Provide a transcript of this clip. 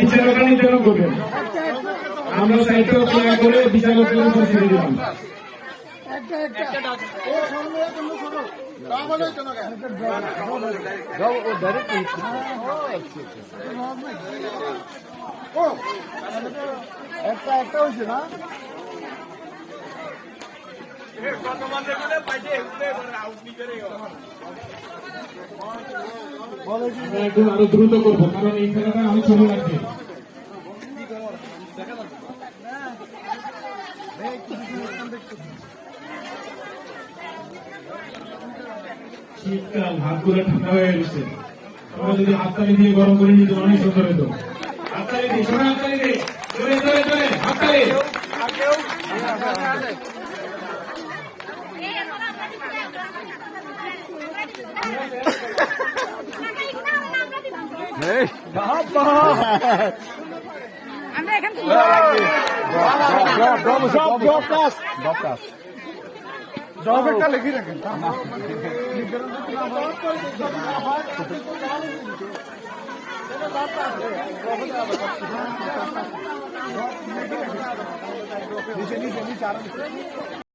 বিচারকের জন্য করবেন, আমরা সাইডে ক্লিয়ার করে বিচারকের উপর ছেড়ে দিলাম। একটা হয়েছে না একটু আরো দ্রুত করবো, কারণ এই খেলাটা আমি সময় লাগবে। শীতকাল, হাতগুলো ঠান্ডা হয়ে গেছে। আমরা যদি হাততালি দিয়ে গরম করে নিতে অনেক সুন্দর হতো। হাততালি দিই, সবাই হাততালি দিই, চলে চলে চলে হাততালি। আমরা এখান থেকে জব একটা লিখে রাখেন। নিচে নিচে নিচে